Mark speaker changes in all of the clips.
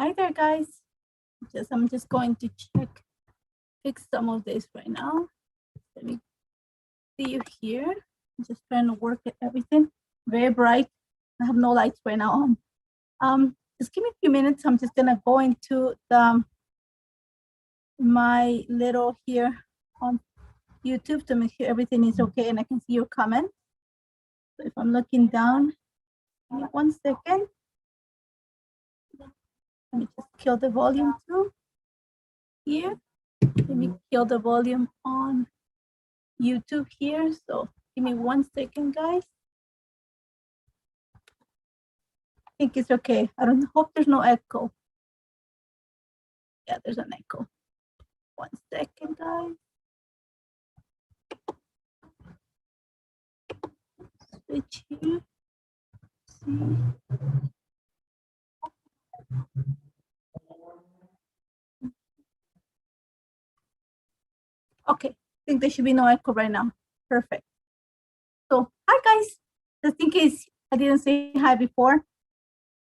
Speaker 1: Hi there, guys. I'm just going to fix some of this right now. Let me see you here. I'm just trying to work at everything. Very bright. I have no lights right now on. Just give me a few minutes. I'm just gonna go into my little here on YouTube to make sure everything is okay and I can see your comments. So if I'm looking down, give me 1 second. Let me just kill the volume too here. Let me kill the volume on YouTube here. So give me 1 second, guys. I think it's okay. I don't hope there's no echo. Yeah, there's an echo. 1 second, guys. Switch here. See. Okay, I think there should be no echo right now. Perfect. So, hi guys. Just in case I didn't say hi before, in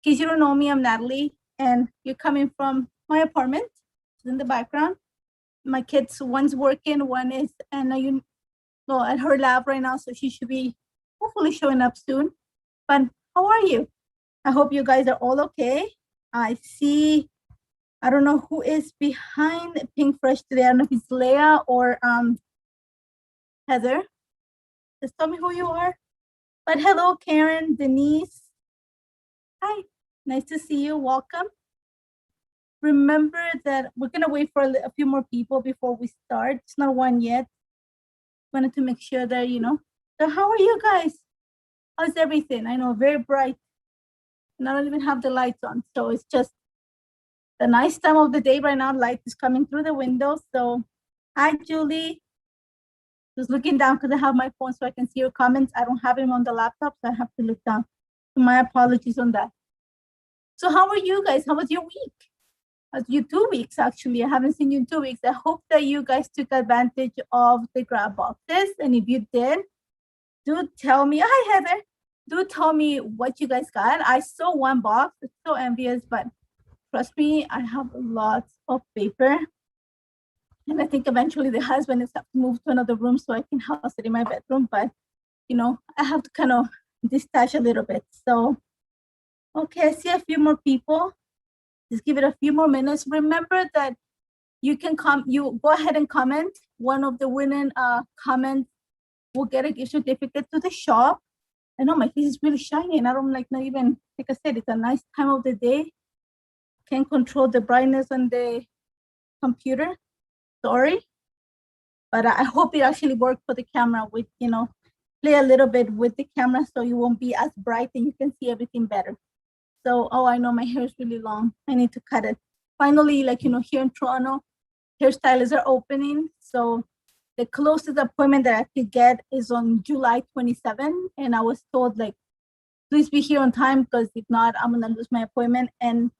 Speaker 1: case you don't know me, I'm Natalie, and you're coming from my apartment. It's in the background. My kids, one's working, one is at her lab right now, so she should be hopefully showing up soon. But how are you? I hope you guys are all okay. I see, I don't know who is behind Pink Fresh today. I don't know if it's Leah or Heather. Just tell me who you are. But hello, Karen, Denise. Hi, nice to see you. Welcome. Remember that we're gonna wait for a few more people before we start. It's not one yet. Wanted to make sure that, so how are you guys? How's everything? I know, very bright. And I don't even have the lights on. So it's just the nice time of the day right now. Light is coming through the window. So hi, Julie. Just looking down because I have my phone so I can see your comments. I don't have them on the laptop, so I have to look down. So my apologies on that. So how are you guys? How was your week? You 2 weeks, actually. I haven't seen you in 2 weeks. I hope that you guys took advantage of the grab boxes. And if you did, do tell me. Hi, Heather. Do tell me what you guys got. I saw one box. It's so envious, but trust me, I have lots of paper. And I think eventually the husband is have to move to another room so I can house it in my bedroom. But, I have to kind of detach a little bit. So, okay, I see a few more people. Just give it a few more minutes. Remember that you can you go ahead and comment. One of the winning comments will get a gift certificate to the shop. I know my face is really shiny and I don't not even, like I said, it's a nice time of the day. Can't control the brightness on the computer. Sorry. But I hope it actually worked for the camera with, play a little bit with the camera so you won't be as bright and you can see everything better. So, I know my hair is really long. I need to cut it. Finally, here in Toronto, hairstylists are opening. So the closest appointment that I could get is on July 27. And I was told, please be here on time because if not, I'm going to lose my appointment. And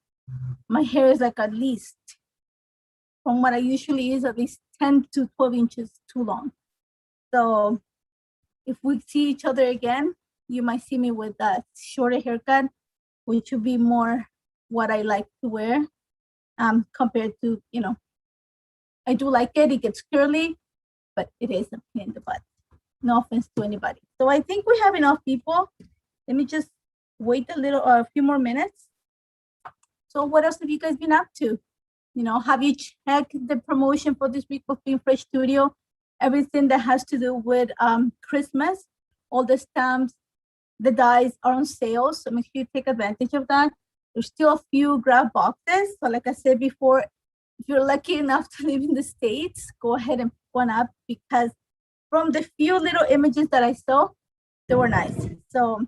Speaker 1: my hair is at least, from what I usually is, at least 10 to 12 inches too long. So if we see each other again, you might see me with a shorter haircut, which would be more what I like to wear compared to, I do like it. It gets curly, but it is a pain in the butt. No offense to anybody. So I think we have enough people. Let me just wait a few more minutes. So what else have you guys been up to? Have you checked the promotion for this week of Pink Fresh Studio? Everything that has to do with Christmas, all the stamps, the dies are on sale, so make sure you take advantage of that. There's still a few grab boxes. So like I said before, if you're lucky enough to live in the States, go ahead and pick one up because from the few little images that I saw, they were nice. So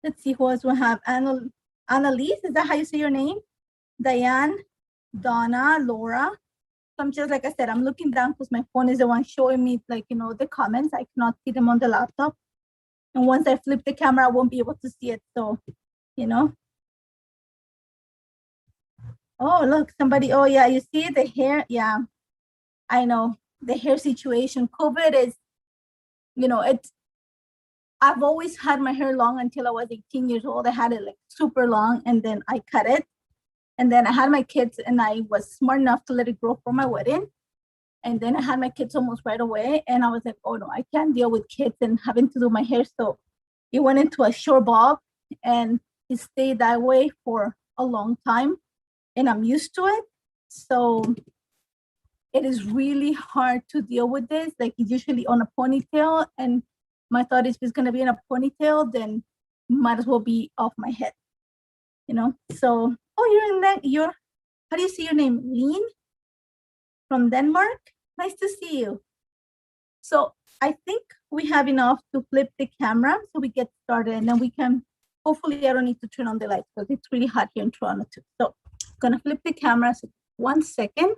Speaker 1: let's see who else we have. Annalise, is that how you say your name? Diane, Donna, Laura. So I'm just, like I said, I'm looking down because my phone is the one showing me the comments. I cannot see them on the laptop. And once I flip the camera, I won't be able to see it. So, Oh, look, somebody. Oh, yeah, you see the hair. Yeah, I know the hair situation. COVID is, I've always had my hair long until I was 18 years old. I had it super long and then I cut it. And then I had my kids and I was smart enough to let it grow for my wedding. And then I had my kids almost right away. And I was like, oh no, I can't deal with kids and having to do my hair. So it went into a short bob and it stayed that way for a long time. And I'm used to it. So it is really hard to deal with this. Like it's usually on a ponytail. And my thought is if it's gonna be in a ponytail, then might as well be off my head, you know? So, oh, you're, how do you say your name? Lean from Denmark? Nice to see you. So I think we have enough to flip the camera so we get started and then we can, hopefully I don't need to turn on the lights because it's really hot here in Toronto too. So I'm gonna flip the camera, so 1 second.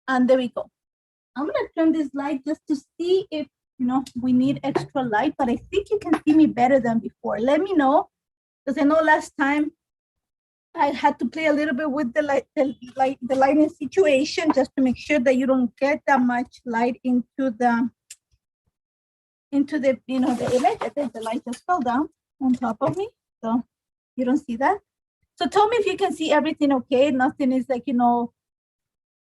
Speaker 1: And there we go. I'm gonna turn this light just to see if, you know, we need extra light, but I think you can see me better than before. Let me know, because I know last time I had to play a little bit with the lighting situation just to make sure that you don't get that much light into the you know, the image. I think the light just fell down on top of me, so you don't see that. So tell me if you can see everything okay. Nothing is like, you know,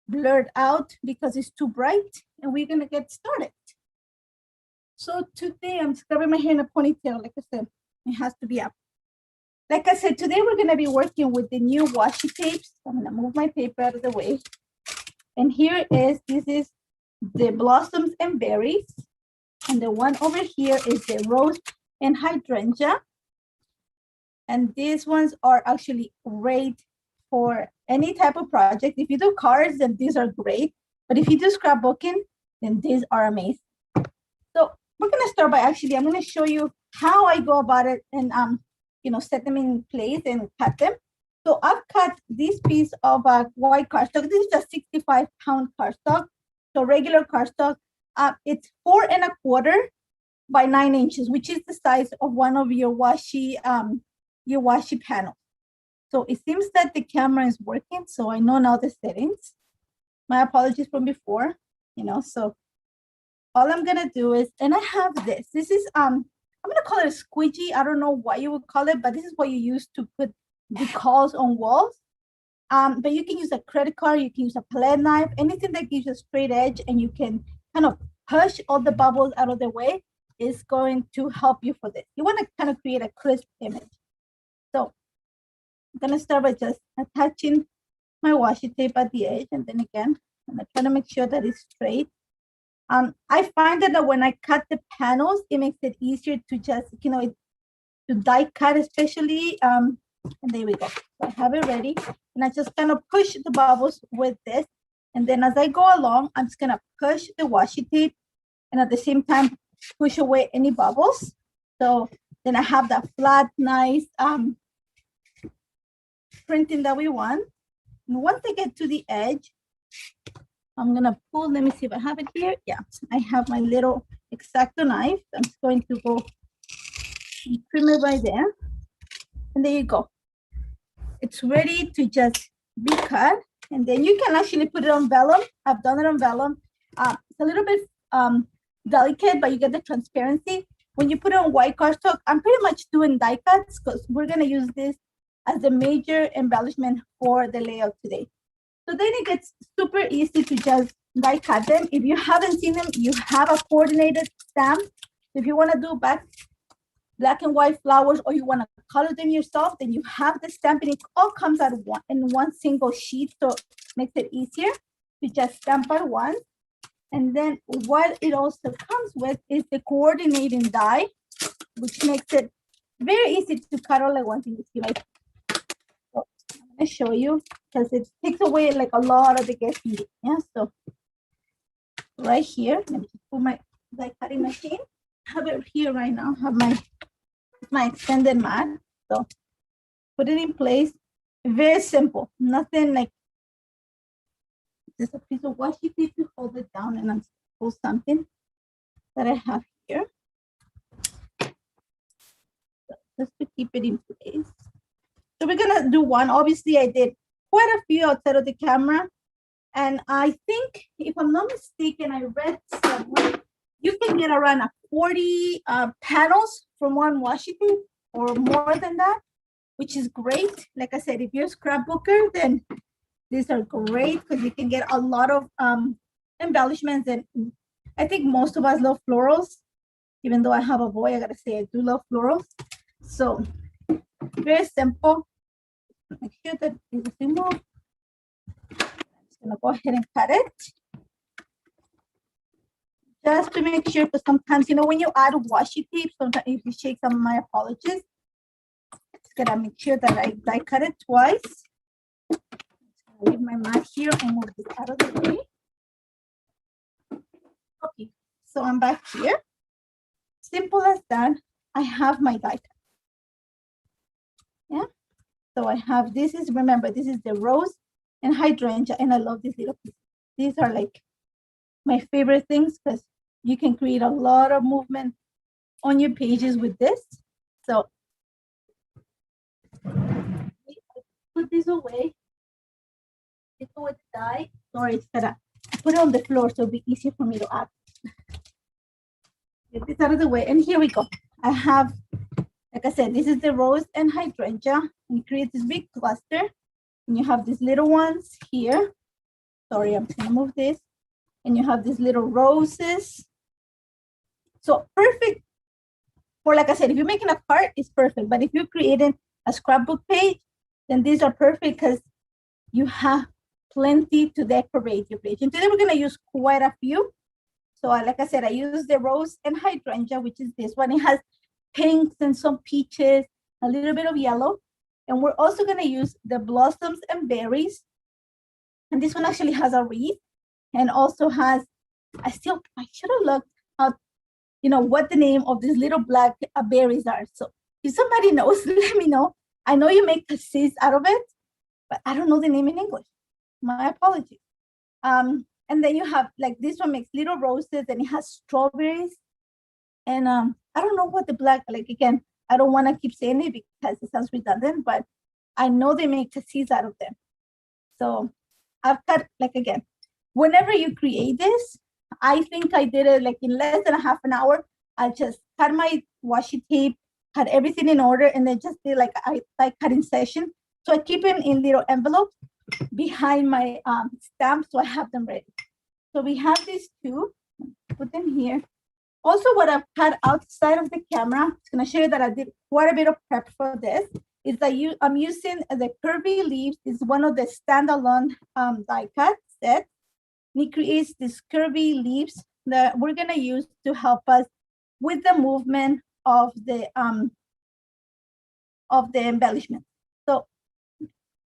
Speaker 1: blurred out because it's too bright, and we're gonna get started. So today I'm scrubbing my hair in a ponytail. Like I said, it has to be up. Like I said, today we're gonna be working with the new washi tapes. I'm gonna move my paper out of the way. And here is, this is the blossoms and berries. And the one over here is the rose and hydrangea. And these ones are actually great for any type of project. If you do cards, then these are great. But if you do scrapbooking, then these are amazing. So we're gonna start by I'm gonna show you how I go about it and you know, set them in place and cut them. So I've cut this piece of white cardstock. This is a 65-pound cardstock. So regular cardstock. It's 4 1/4 by 9 inches, which is the size of one of your washi panels. So it seems that the camera is working. So I know now the settings. My apologies from before, you know. So all I'm gonna do is, and I have this. This is I'm gonna call it a squeegee. I don't know what you would call it, but this is what you use to put decals on walls. But you can use a credit card, you can use a palette knife, anything that gives you a straight edge, and you can kind of push all the bubbles out of the way is going to help you for this. You want to kind of create a crisp image. So I'm gonna start by just attaching my washi tape at the edge, and then again, I'm gonna try to make sure that it's straight. I find that when I cut the panels, it makes it easier to just, you know, to die cut especially. And there we go. So I have it ready. And I just kind of push the bubbles with this. And then as I go along, I'm just gonna push the washi tape and at the same time, push away any bubbles. So then I have that flat, nice printing that we want. And once I get to the edge, I'm gonna pull, let me see if I have it here. Yeah, I have my little X-Acto knife. I'm just going to go trim it right there. And there you go. It's ready to just be cut. And then you can actually put it on vellum. I've done it on vellum. It's a little bit delicate, but you get the transparency. When you put it on white cardstock, I'm pretty much doing die cuts because we're gonna use this as the major embellishment for the layout today. So then it gets super easy to just die cut them. If you haven't seen them, you have a coordinated stamp. If you want to do black and white flowers, or you want to color them yourself, then you have the stamp, and it all comes out in one single sheet. So it makes it easier to just stamp at once. And then what it also comes with is the coordinating die, which makes it very easy to cut all at once. You see, like, so I'm going to show you because it takes away like a lot of the guessing. Yeah, so right here, let me just put my die cutting machine. I have it here right now. I have my extended mat. So put it in place. Very simple. Nothing like just a piece of washi tape to hold it down, and I'm pull something that I have here. So just to keep it in place. So we're gonna do one. Obviously, I did quite a few outside of the camera. And I think, if I'm not mistaken, I read somewhere you can get around 40 panels from one washi tape. or more than that, which is great. Like I said, if you're a scrapbooker, then these are great because you can get a lot of embellishments. And I think most of us love florals. Even though I have a boy, I gotta say I do love florals. So very simple. Make sure that it's removed. I'm just gonna go ahead and cut it. Just to make sure, because sometimes, you know, when you add washi tape, sometimes if you shake some, my apologies. Just gotta make sure that I die cut it twice. I'll leave my mat here and move this out of the way. Okay, so I'm back here. Simple as that. I have my die cut. Yeah. So I have, this is, remember, this is the rose and hydrangea, and I love these little pieces. These are like my favorite things because you can create a lot of movement on your pages with this. So put this away. Take away the dye. Sorry, it's gonna put it on the floor so it'll be easier for me to add. Get this out of the way, and here we go. I have, like I said, this is the rose and hydrangea, and it creates this big cluster. And you have these little ones here. Sorry, I'm just gonna move this. And you have these little roses. So perfect for, like I said, if you're making a card, it's perfect. But if you're creating a scrapbook page, then these are perfect because you have plenty to decorate your page. And today we're gonna use quite a few. So like I said, I use the rose and hydrangea, which is this one. It has pinks and some peaches, a little bit of yellow. And we're also gonna use the blossoms and berries. And this one actually has a wreath and also has, I should have looked at, you know, what the name of these little black berries are. So if somebody knows, let me know. I know you make cassis out of it, but I don't know the name in English. My apologies. And then you have, like, this one makes little roses and it has strawberries. And I don't know what the black, like, again, I don't want to keep saying it because it sounds redundant, but I know they make cassis out of them. So I've cut, like, again, whenever you create this, I think I did it like in less than a half an hour. I just cut my washi tape, had everything in order, and then just did like a cutting session. So I keep them in little envelopes behind my stamp, so I have them ready. So we have these two, put them here. Also, what I've cut outside of the camera, I'm going to show you that I did quite a bit of prep for this, is that I'm using the curvy leaves. It's one of the standalone die cut sets. And it creates these curvy leaves that we're going to use to help us with the movement of the embellishment. So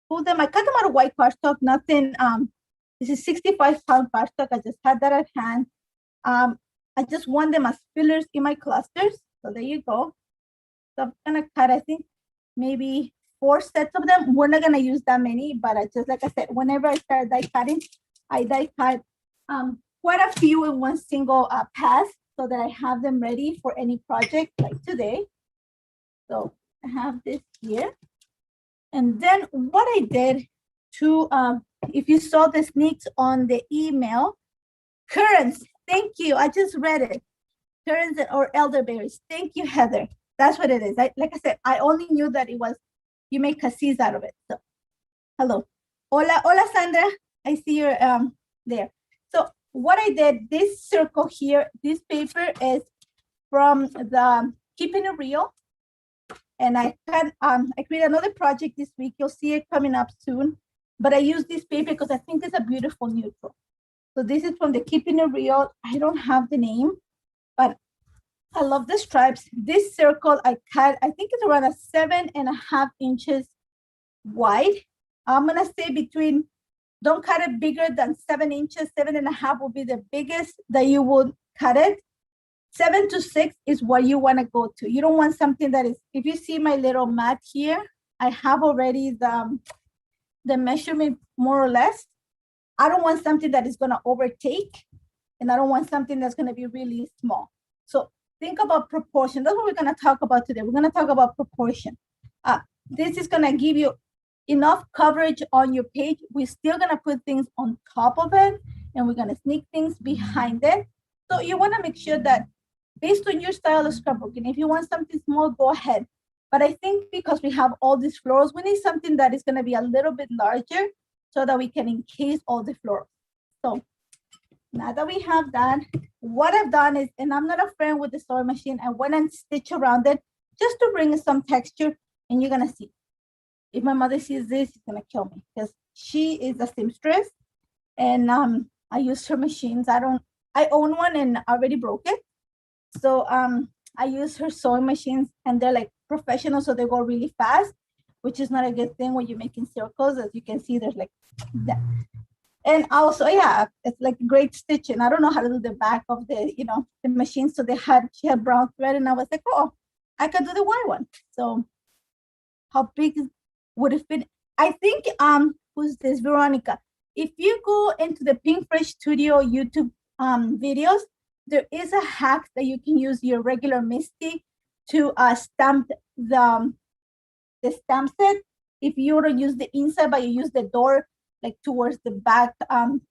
Speaker 1: pull them, I cut them out of white cardstock, nothing, this is 65-pound cardstock. I just had that at hand. I just want them as fillers in my clusters. So there you go. So I'm gonna cut, I think, maybe 4 sets of them. We're not gonna use that many, but I just, like I said, whenever I start die cutting, I die cut quite a few in one single pass so that I have them ready for any project like today. So I have this here. And then what I did to, if you saw the sneaks on the email, currants, thank you, I just read it. Currants or elderberries, thank you, Heather. That's what it is. Like I said, I only knew that it was, you make cassis out of it. So, hello. Hola, hola, Sandra. I see you're there. So what I did, this circle here, this paper is from the Keeping It Real. And I created another project this week. You'll see it coming up soon. But I use this paper because I think it's a beautiful neutral. So this is from the Keeping It Real. I don't have the name, but I love the stripes. This circle I cut, I think it's around a 7.5 inches wide. I'm gonna say between, don't cut it bigger than 7 inches. 7.5 will be the biggest that you would cut it. 7 to 6 is what you want to go to. You don't want something that is, if you see my little mat here, I have already the measurement more or less. I don't want something that is going to overtake, and I don't want something that's going to be really small. So think about proportion. That's what we're going to talk about today. We're going to talk about proportion. This is going to give you enough coverage on your page. We're still going to put things on top of it, and we're going to sneak things behind it. So you want to make sure that based on your style of scrapbooking, if you want something small, go ahead. But I think because we have all these florals, we need something that is gonna be a little bit larger so that we can encase all the florals. So now that we have that, what I've done is, and I'm not a friend with the sewing machine, I went and stitched around it just to bring some texture, and you're gonna see. If my mother sees this, she's gonna kill me because she is a seamstress, and I use her machines. I own one and already broke it. So I use her sewing machines, and they're like professional, so they go really fast, which is not a good thing when you're making circles. As you can see, there's like that. And also, yeah, it's like great stitching. I don't know how to do the back of the, the machine. So she had brown thread, and I was like, oh, I could do the white one. So how big would it fit? I think, who's this? Veronica. If you go into the Pink Fresh Studio YouTube videos, there is a hack that you can use your regular Misty to stamp the stamp set. If you don't use the inside, but you use the door, like towards the back,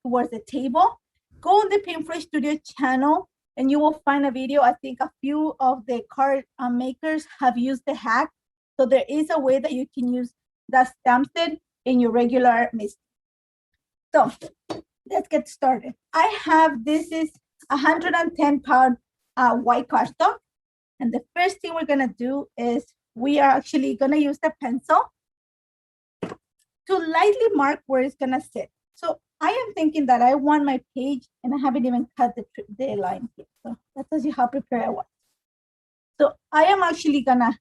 Speaker 1: towards the table, go on the Pink Fresh Studio channel and you will find a video. I think a few of the card makers have used the hack. So there is a way that you can use that stamp set in your regular Misty. So let's get started. This is 110-pound white cardstock. And the first thing we're gonna do is we are actually gonna use the pencil to lightly mark where it's gonna sit. So I am thinking that I want my page, and I haven't even cut the line here. So that tells you how prepared I was. So I am actually gonna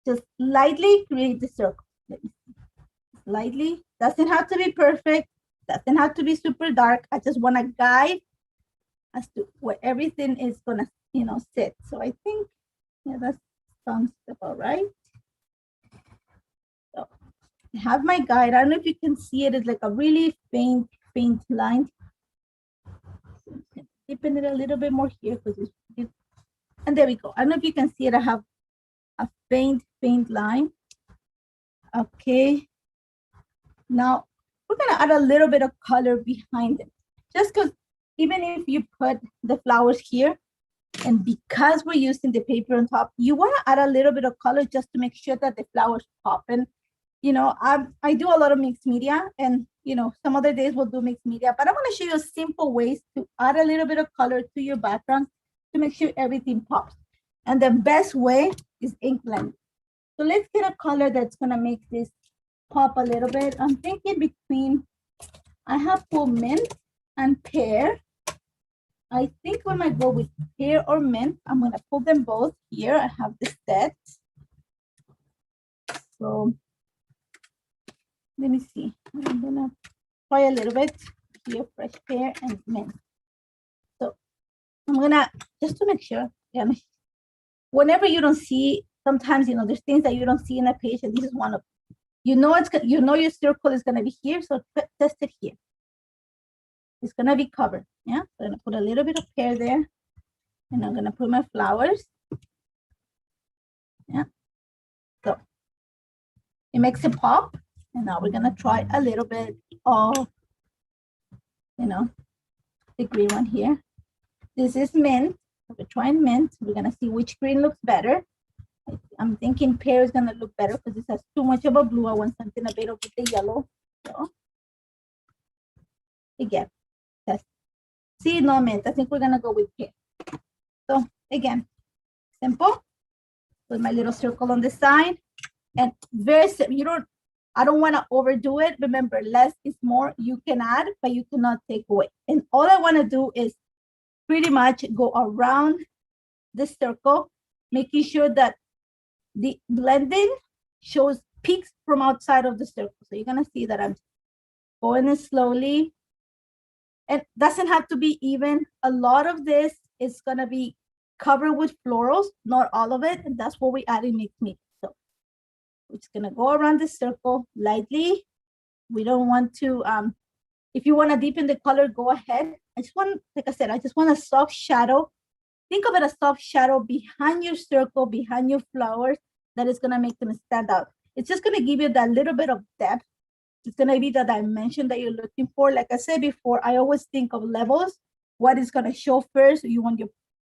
Speaker 1: just lightly create the circle. Let me see. Lightly, doesn't have to be perfect, doesn't have to be super dark. I just want to guide as to where everything is gonna, sit. So I think, yeah, that sounds about right. So I have my guide. I don't know if you can see it. It's like a really faint line. So deepen it a little bit more here because and there we go. I don't know if you can see it. I have a faint line. Okay. Now we're gonna add a little bit of color behind it, just because even if you put the flowers here, and because we're using the paper on top, you want to add a little bit of color just to make sure that the flowers pop. And I do a lot of mixed media, and some other days we'll do mixed media, but I want to show you simple ways to add a little bit of color to your background to make sure everything pops. And the best way is ink blending. So let's get a color that's gonna make this pop a little bit. I'm thinking between, I have pulled mint and pear. I think we might go with pear or mint. I'm gonna pull them both here. I have the set. So let me see. I'm gonna try a little bit here, fresh pear and mint. So I'm gonna, just to make sure, whenever you don't see, sometimes there's things that you don't see in a page, and this is one of them. Your circle is gonna be here, so test it here. It's gonna be covered. Yeah, so I'm gonna put a little bit of pear there, and I'm gonna put my flowers. Yeah, so it makes it pop. And now we're gonna try a little bit of, the green one here. This is mint. We're trying mint. We're gonna see which green looks better. I'm thinking pear is gonna look better because this has too much of a blue. I want something a bit of the yellow. So again, test. See, no mint. I think we're gonna go with pear. So again, simple. Put my little circle on the side, and very simple. I don't want to overdo it. Remember, less is more. You can add, but you cannot take away. And all I want to do is pretty much go around the circle, making sure that the blending shows peaks from outside of the circle. So you're gonna see that I'm going in slowly. And doesn't have to be even. A lot of this is gonna be covered with florals, not all of it. And that's what we add in mixed media. So we're just gonna go around the circle lightly. We don't want to, if you wanna deepen the color, go ahead. Like I said, I just want a soft shadow. Think of it as soft shadow behind your circle, behind your flowers, that is gonna make them stand out. It's just gonna give you that little bit of depth. It's gonna be the dimension that you're looking for. Like I said before, I always think of levels. What is gonna show first? You want your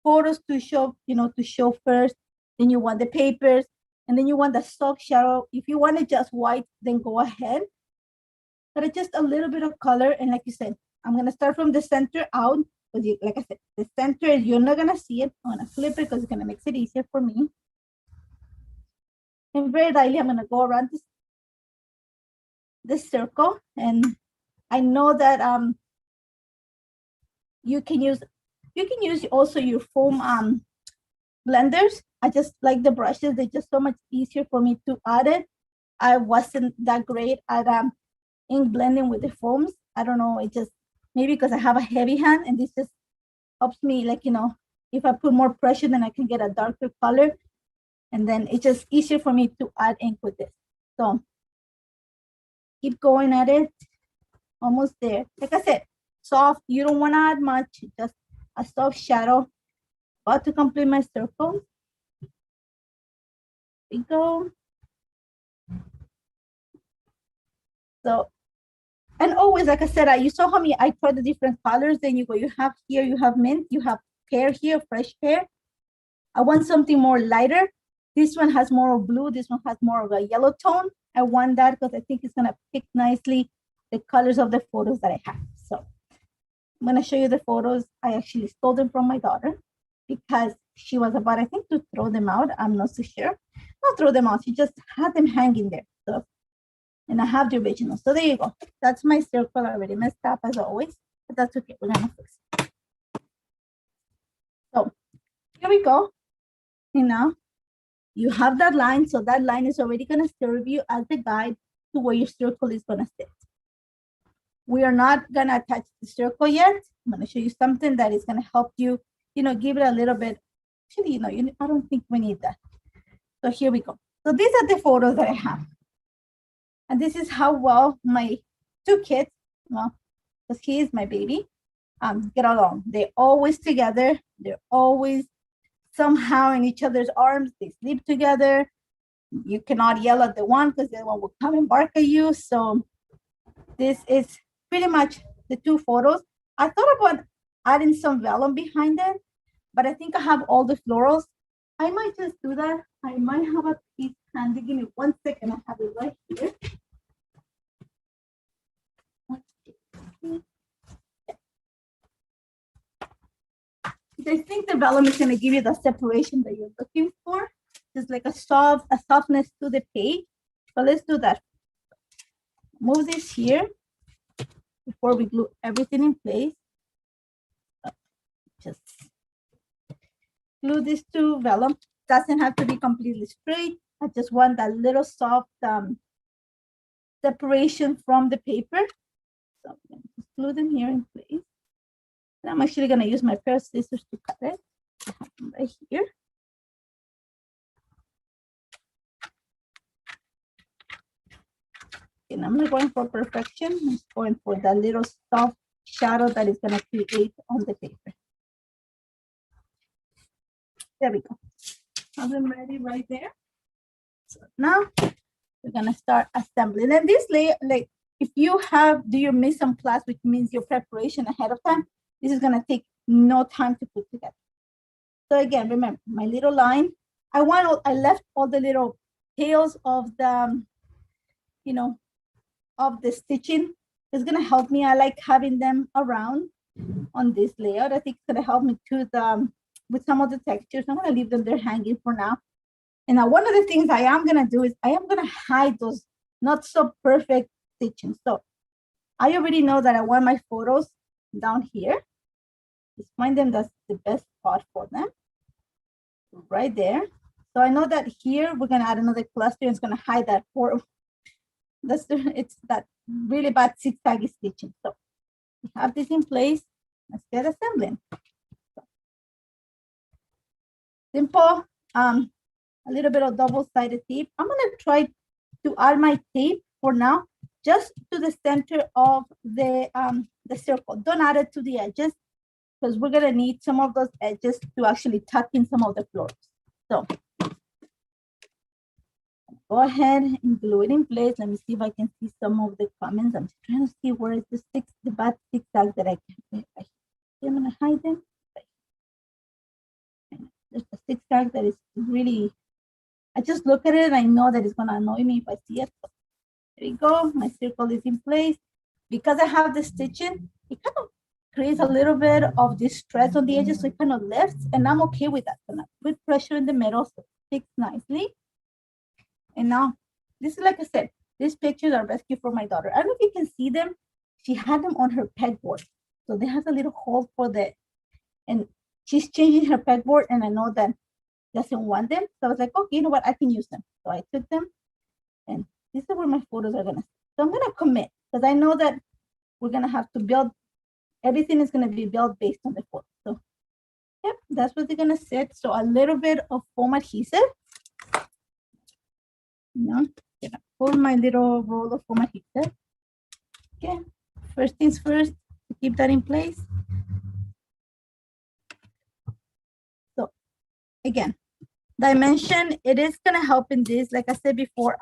Speaker 1: photos to show, to show first. Then you want the papers. And then you want the soft shadow. If you want it just white, then go ahead. But it's just a little bit of color. And like you said, I'm going to start from the center out. Because like I said, the center, you're not going to see it. I'm going to flip it because it's going to make it easier for me. And very lightly, I'm going to go around this circle. And I know that you can use also your foam blenders. I just like the brushes. They're just so much easier for me to add it. I wasn't that great at ink blending with the foams. I don't know. It just maybe because I have a heavy hand, and this just helps me. Like, you know, if I put more pressure, then I can get a darker color, and then it's just easier for me to add ink with this. So keep going at it. Almost there. Like I said, soft. You don't want to add much. Just a soft shadow. About to complete my circle. There we go. So, and always, like I said, you saw how I tried the different colors. Then you go, you have here, you have mint, you have pear here, fresh pear. I want something more lighter. This one has more of blue. This one has more of a yellow tone. I want that because I think it's going to pick nicely the colors of the photos that I have. So I'm going to show you the photos. I actually stole them from my daughter because she was about, I think, to throw them out. I'm not so sure. Not throw them out. She just had them hanging there. So, and I have the original. So there you go. That's my circle. I already messed up as always, but that's okay. We're going to fix it. So here we go. And now you have that line. So that line is already going to serve you as the guide to where your circle is going to sit. We are not going to attach the circle yet. I'm going to show you something that is going to help you, you know, give it a little bit. Actually, you know, I don't think we need that. So here we go. So these are the photos that I have. And this is how well my two kids, well, because he is my baby, get along. They're always together. They're always somehow in each other's arms. They sleep together. You cannot yell at the one because the one will come and bark at you. So this is pretty much the two photos. I thought about adding some vellum behind it, but I think I have all the florals. I might just do that. I might have a piece handy. Give me 1 second. I have it right here. I think the vellum is going to give you the separation that you're looking for. Just like a softness to the page. So let's do that. Move this here before we glue everything in place. Just glue this to vellum. Doesn't have to be completely straight. I just want that little soft separation from the paper. So I'm going to just glue them here in place. And I'm actually going to use my pair of scissors to cut it. I have them right here. And I'm not going for perfection. I'm just going for that little soft shadow that is going to create on the paper. There we go. Have them ready right there. So now we're going to start assembling. And this layer, like if you do your mise en place, which means your preparation ahead of time, this is going to take no time to put together. So again, remember my little line. I left all the little tails of the, you know, of the stitching. It's going to help me. I like having them around on this layout. I think it's going to help me to with some of the textures. I'm going to leave them there hanging for now. And now one of the things I am going to do is I am going to hide those not so perfect stitching. So I already know that I want my photos down here. Just find them, that's the best spot for them. Right there. So I know that here we're going to add another cluster and it's going to hide that it's that really bad zigzag stitching. So we have this in place. Let's get assembling. So, simple, a little bit of double-sided tape. I'm going to try to add my tape for now, just to the center of the circle. Don't add it to the edges, because we're going to need some of those edges to actually tuck in some of the florals. So go ahead and glue it in place. Let me see if I can see some of the comments. I'm just trying to see where is the bad zigzag that I can. I'm going to hide them. There's a zigzag that is really I just look at it and I know that it's gonna annoy me if I see it. So there you go, my circle is in place. Because I have the stitching, it kind of creates a little bit of this stress on the edges, so it kind of lifts, and I'm okay with that. So now put pressure in the middle, so it fits nicely. And now, this is like I said, these pictures are rescued for my daughter. I don't know if you can see them. She had them on her pegboard. So they have a little hole for the, and she's changing her pegboard, and I know that doesn't want them. So I was like, okay, you know what? I can use them. So I took them, and this is where my photos are gonna. So I'm gonna commit because I know that we're gonna have to build. Everything is gonna be built based on the photo. So, yep, that's what they're gonna sit. So a little bit of foam adhesive. Gonna pull my little roll of foam adhesive. Okay, first things first, to keep that in place. So again, dimension, it is gonna help in this. Like I said before,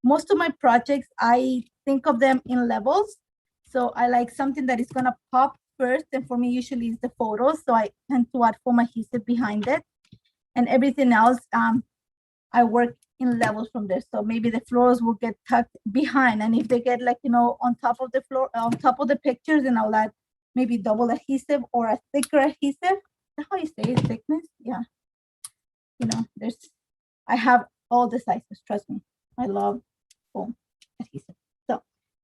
Speaker 1: most of my projects, I think of them in levels. So I like something that is gonna pop first, and for me usually is the photos. So I tend to add foam adhesive behind it, and everything else, I work in levels from there. So maybe the florals will get tucked behind, and if they get like, you know, on top of the floor, on top of the pictures, then I'll add maybe double adhesive or a thicker adhesive. Is that how you say it, thickness? Yeah. You know, I have all the sizes, trust me. I love foam adhesive. So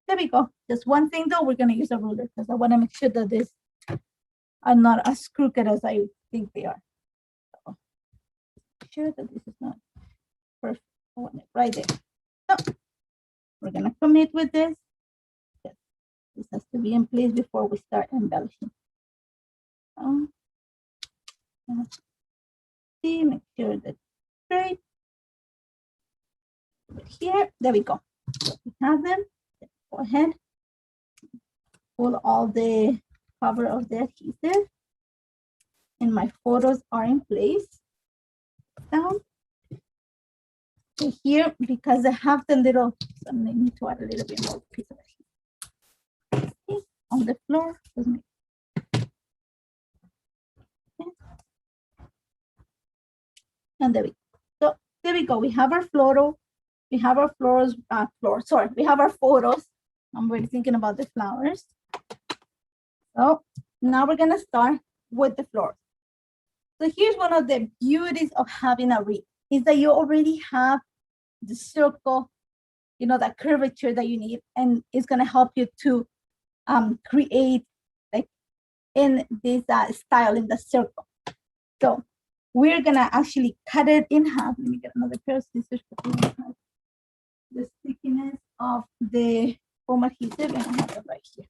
Speaker 1: there we go. Just one thing though, we're gonna use a ruler because I wanna make sure that this are not as crooked as I think they are. So make sure that this is not perfect. I want it right there. So we're gonna commit with this. Yes. This has to be in place before we start embellishing. See, make sure that it's straight. Here, there we go. So we have them. Go ahead, pull all the cover of the adhesive, and my photos are in place. Down. So here, because I have the little, so I need to add a little bit more piece of adhesive. Okay, on the floor. Okay. And there we go. So there we go. We have our floral. We have our we have our photos. I'm already thinking about the flowers. So now we're gonna start with the flowers. So here's one of the beauties of having a wreath is that you already have the circle, you know, that curvature that you need, and it's gonna help you to create like in this style in the circle. So we're gonna actually cut it in half. Let me get another pair of scissors. The stickiness of the foam adhesive, and I have it right here.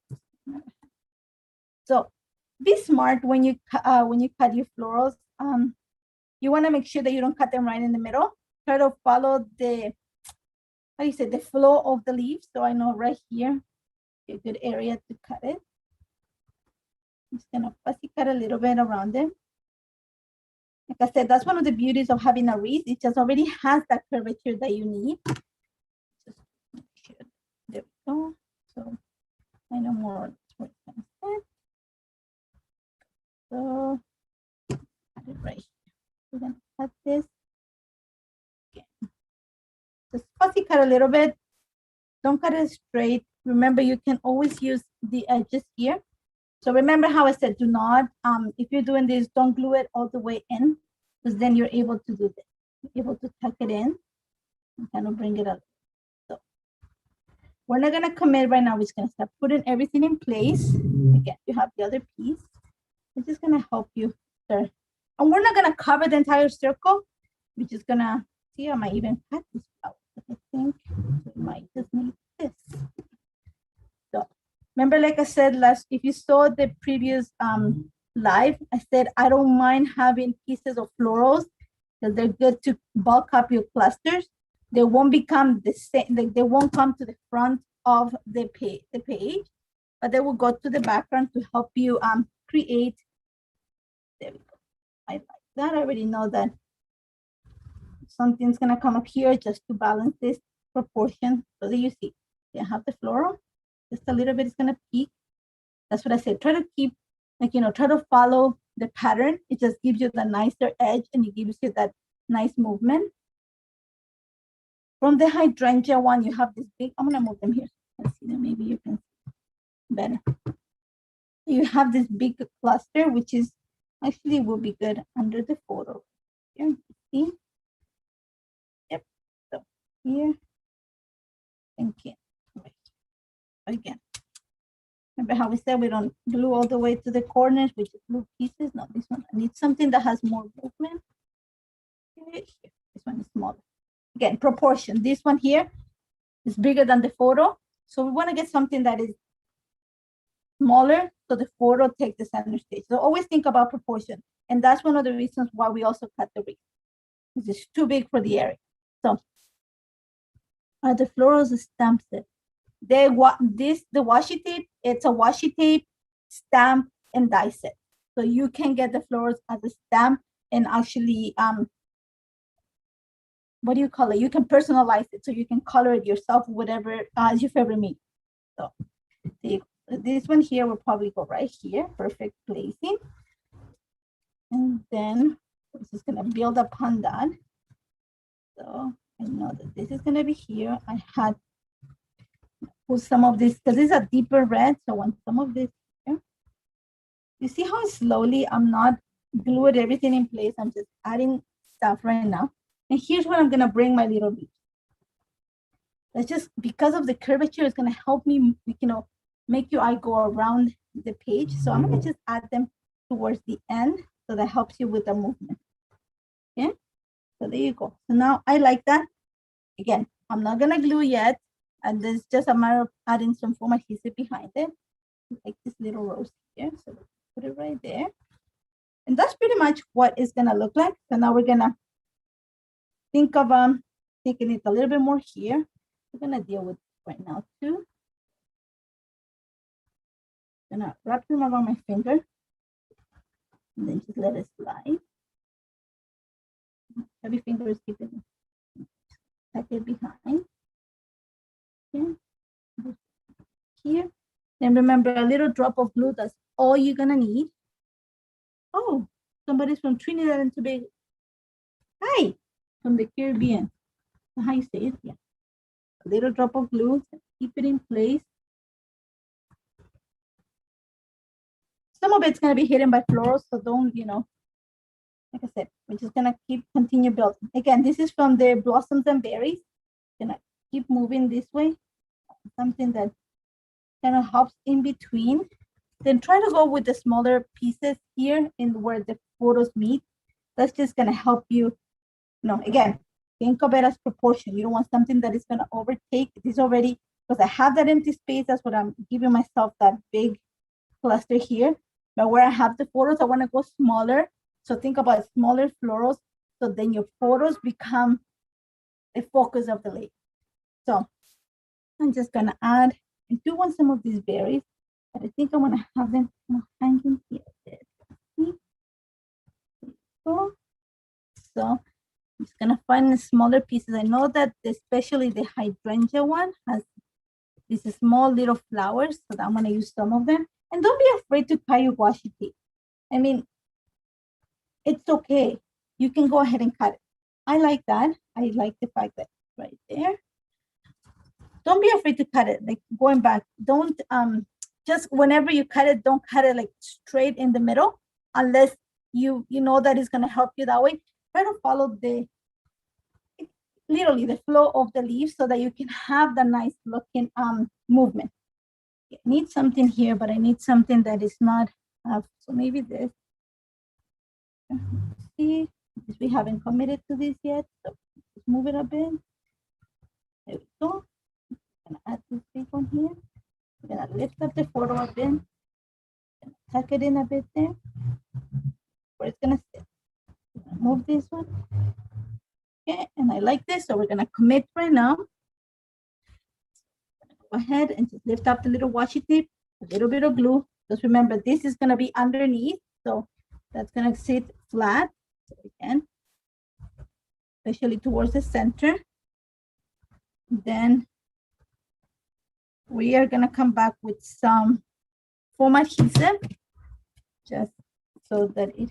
Speaker 1: So be smart when you cut your florals. You want to make sure that you don't cut them right in the middle. Try to follow the the flow of the leaves. So I know right here, a good area to cut it. I'm just gonna fussy cut a little bit around them. Like I said, that's one of the beauties of having a wreath. It just already has that curvature that you need. Just make sure. There we go. So I know more. So cut it right here. We're gonna cut this. Okay. Just fussy cut a little bit. Don't cut it straight. Remember, you can always use the edges here. So remember how I said, do not, if you're doing this, don't glue it all the way in, because then you're able to do this. You're able to tuck it in and kind of bring it up. So we're not gonna commit right now. We're just gonna start putting everything in place. Again, you have the other piece. It's just gonna help you start. And we're not gonna cover the entire circle. We're just gonna see, I might even cut this out. I think we might just need this. So remember, like I said if you saw the previous live, I said I don't mind having pieces of florals because they're good to bulk up your clusters. They won't become the same, like they won't come to the front of the page, but they will go to the background to help you create. There we go. I like that. I already know that something's gonna come up here just to balance this proportion. So that you see, I have the floral, just a little bit is gonna peak. That's what I said. Try to keep, like, you know, try to follow the pattern. It just gives you the nicer edge and it gives you that nice movement. From the hydrangea one, you have this big, I'm gonna move them here. Let's see them, maybe you can see better. You have this big cluster, which is actually will be good under the photo. Here, see? Yep, so here, and here. Again. Remember how we said we don't glue all the way to the corners, we just glue pieces? No, this one, I need something that has more movement. Here. This one is smaller. Again, proportion. This one here is bigger than the photo. So we want to get something that is smaller so the photo takes the center stage. So always think about proportion. And that's one of the reasons why we also cut the wreath. It's too big for the area. So the florals stamp set. The washi tape, it's a washi tape, stamp, and die set. So you can get the florals as a stamp and actually what do you call it? You can personalize it, so you can color it yourself, whatever as your favorite medium. So this one here will probably go right here, perfect placing. And then this is gonna build upon that. So I know that this is gonna be here. I had put some of this, because this is a deeper red, so I want some of this here. You see how slowly I'm not gluing everything in place, I'm just adding stuff right now. And here's where I'm gonna bring my little leaves. That's just because of the curvature, it's gonna help me, you know, make your eye go around the page. So I'm gonna just add them towards the end, so that helps you with the movement. Okay, so there you go. So now I like that. Again, I'm not gonna glue yet, and there's just a matter of adding some foam adhesive behind it, like this little rose here. So put it right there. And that's pretty much what it's gonna look like. So now we're gonna think of taking it a little bit more here. We're gonna deal with it right now too. Gonna wrap them around my finger and then just let it slide. Heavy fingers, keep it, tuck it behind. Okay. Here. Then remember, a little drop of glue, that's all you're gonna need. Oh, somebody's from Trinidad and Tobago. Hi, from the Caribbean. How you say it? Yeah. A little drop of glue, keep it in place. Some of it's gonna be hidden by florals, so don't, you know, like I said, we're just gonna continue building. Again, this is from the blossoms and berries. Gonna keep moving this way. Something that kind of hops in between. Then try to go with the smaller pieces here in where the photos meet. That's just gonna help you, again, think of it as proportion. You don't want something that is gonna overtake. This already, because I have that empty space, that's what I'm giving myself, that big cluster here. But where I have the photos, I wanna go smaller. So think about smaller florals, so then your photos become the focus of the layer. So I'm just gonna add, I do want some of these berries, but I think I wanna have them hanging here. So I'm just gonna find the smaller pieces. I know that especially the hydrangea one has these small little flowers, so I'm gonna use some of them. And don't be afraid to tie your washi tape. I mean, it's okay. You can go ahead and cut it. I like that. I like the fact that right there. Don't be afraid to cut it. Like going back, don't just whenever you cut it, don't cut it like straight in the middle, unless you know that it's gonna help you that way. Try to follow literally the flow of the leaves so that you can have the nice looking movement. I need something here, but I need something that is not so maybe this. See, we haven't committed to this yet, so just move it a bit. There we go. I'm gonna add this big one here. We're gonna lift up the photo a bit, tuck it in a bit there, where it's gonna sit. Move this one. Okay, and I like this, so we're gonna commit right now. Go ahead and just lift up the little washi tape, a little bit of glue. Just remember, this is gonna be underneath, so that's gonna sit flat. So again, especially towards the center. Then we are gonna come back with some foam adhesive, just so that it,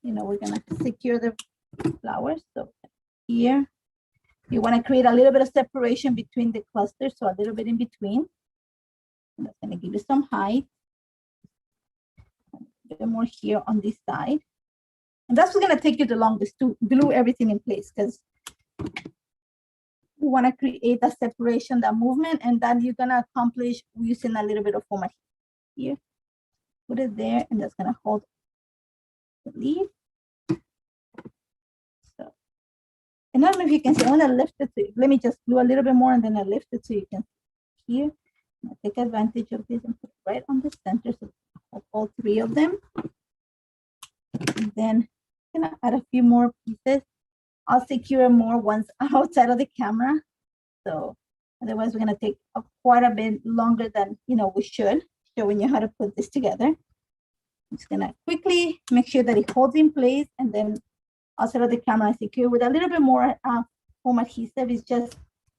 Speaker 1: we're gonna secure the flowers. So here, You want to create a little bit of separation between the clusters, so a little bit in between. And that's going to give you some height. A bit more here on this side. And that's what's going to take you the longest to glue everything in place, because you want to create that separation, that movement, and then you're going to accomplish using a little bit of format here. Put it there, and that's going to hold the leaf. So, and I don't know if you can see, I want to lift it. Let me just glue a little bit more, and then I lift it so you can see here. I'll take advantage of this and put it right on the center, so hold all three of them. And then I'm going to add a few more pieces. I'll secure more once outside of the camera. So otherwise we're going to take quite a bit longer than, we should, showing you how to put this together. I'm just going to quickly make sure that it holds in place, and then outside of the camera I secure with a little bit more foam adhesive. It's just,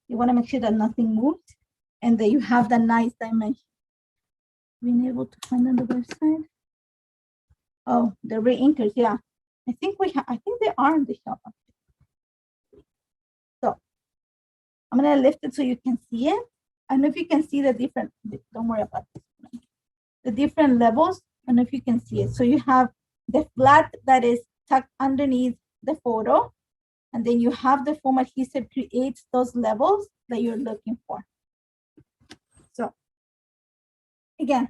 Speaker 1: you want to make sure that nothing moves and that you have the nice dimension. Being able to find on the website. Oh, the re-inkers, yeah. I think they are in the shop. So I'm gonna lift it so you can see it. I don't know if you can see the different, don't worry about this. The different levels, I don't know if you can see it. So you have the flat that is tucked underneath the photo, and then you have the foam adhesive creates those levels that you're looking for. So again,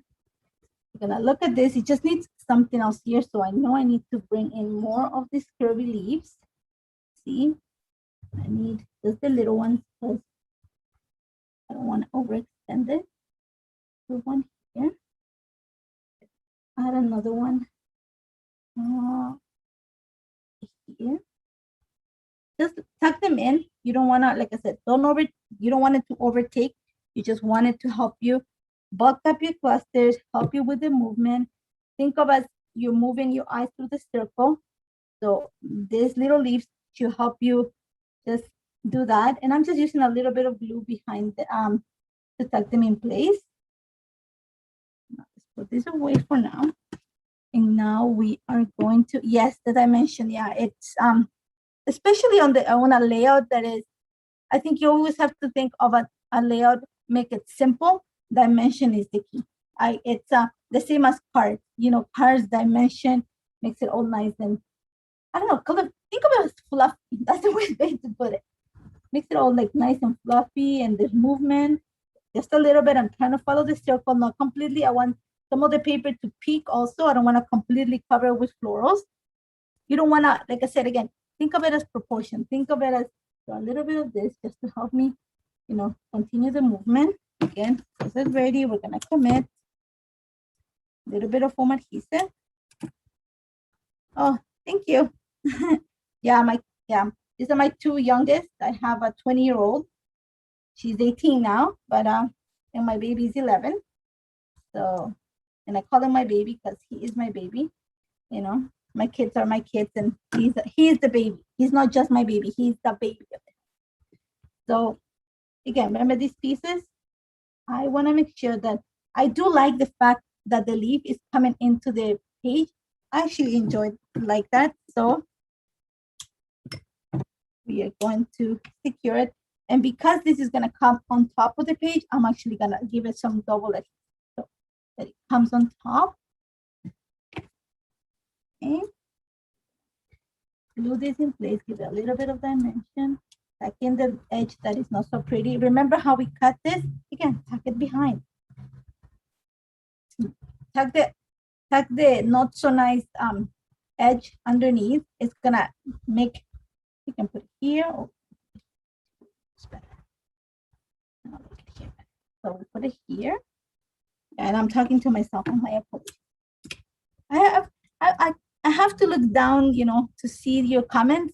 Speaker 1: you're gonna look at this. It just needs something else here. So I know I need to bring in more of these curvy leaves. See, I need just the little ones because I don't want to overextend it. Put one here. Add another one here. Just tuck them in. You don't want to, like I said, you don't want it to overtake. You just want it to help you bulk up your clusters, help you with the movement. Think of as you're moving your eyes through the circle. So these little leaves should help you just do that. And I'm just using a little bit of glue behind the, to tuck them in place. Let's put this away for now. And now we are going to, yes, the dimension. Yeah, it's especially on a layout that is, I think you always have to think of a layout, make it simple. Dimension is the key. It's the same as cards. Cards dimension makes it all nice and I don't know, think of it as fluffy. That's the way to put it. Makes it all like nice and fluffy, and there's movement. Just a little bit. I'm trying to follow the circle, not completely. I want some of the paper to peek also. I don't want to completely cover it with florals. You don't want to, like I said again, think of it as proportion. Think of it as a little bit of this just to help me, continue the movement. Again, this is ready. We're gonna commit a little bit of foam adhesive. Oh, thank you. These are my two youngest. I have a 20-year-old. She's 18 now, but and my baby is 11. So, and I call him my baby because he is my baby. My kids are my kids, and he's the baby. He's not just my baby. He's the baby of it. So, again, remember these pieces. I want to make sure that I do like the fact that the leaf is coming into the page. I actually enjoyed like that. So we are going to secure it. And because this is going to come on top of the page, I'm actually going to give it some double edge so that it comes on top. Okay. Glue this in place, give it a little bit of dimension. Tuck in the edge that is not so pretty. Remember how we cut this? Again, tuck it behind. Tuck the not so nice edge underneath. It's gonna make, you can put it here. Oh, it's better. No, look at here. So we put it here. And I'm talking to myself on my approach. I have to look down, to see your comments.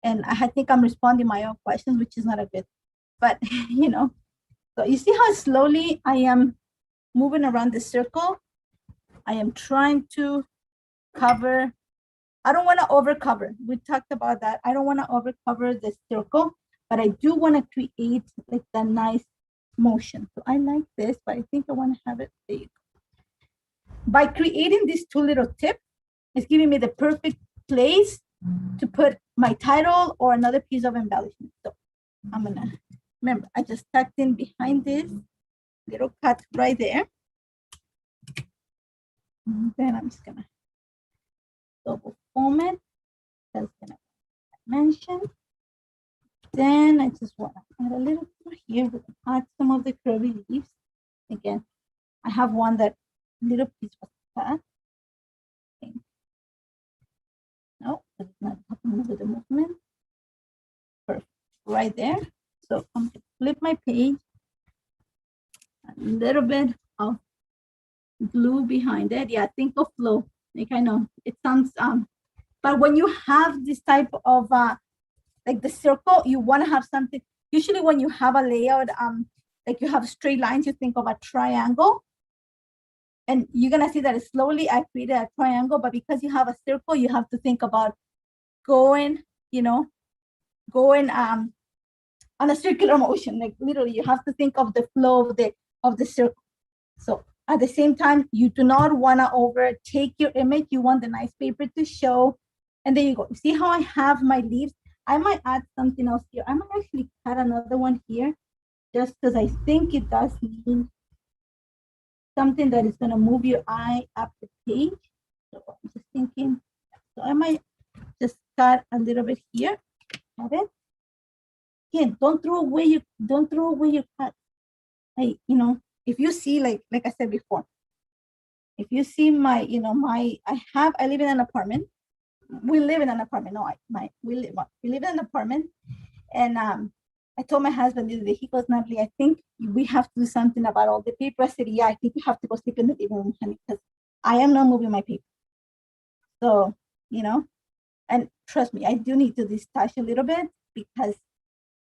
Speaker 1: And I think I'm responding my own questions, which is not a good, but so you see how slowly I am moving around the circle. I am trying to cover. I don't want to overcover. We talked about that. I don't want to overcover the circle, but I do want to create like that nice motion. So I like this, but I think I want to have it there. By creating these two little tips, it's giving me the perfect place to put my title or another piece of embellishment. So I'm gonna, remember, I just tucked in behind this little cut right there. And then I'm just gonna double foam it. That's gonna mention. Then I just want to add a little bit here, add some of the curvy leaves. Again, I have one that little piece was cut. No, it's not happening with the movement. Perfect, right there. So I'm going to flip my page. A little bit of glue behind it. Yeah, think of flow. Like I know it sounds but when you have this type of like the circle, you want to have something. Usually when you have a layout, like you have straight lines, you think of a triangle. And you're gonna see that slowly I created a triangle, but because you have a circle, you have to think about going, you know, going on a circular motion. Like literally, you have to think of the flow of the circle. So at the same time, you do not want to overtake your image. You want the nice paper to show. And there you go. See how I have my leaves? I might add something else here. I might actually add another one here, just because I think it does need something that is going to move your eye up the page. So I'm just thinking, so I might just cut a little bit here. Got it? Again, don't throw away your cut. Hey, you know, if you see, like I said before, if you see my, you know, I live in an apartment. We live in an apartment. No, we live in an apartment. And I told my husband the other day, he goes, Nathalie, I think we have to do something about all the paper. I said, yeah, I think we have to go sleep in the living room, honey, because I am not moving my paper. So, you know, and trust me, I do need to detach a little bit because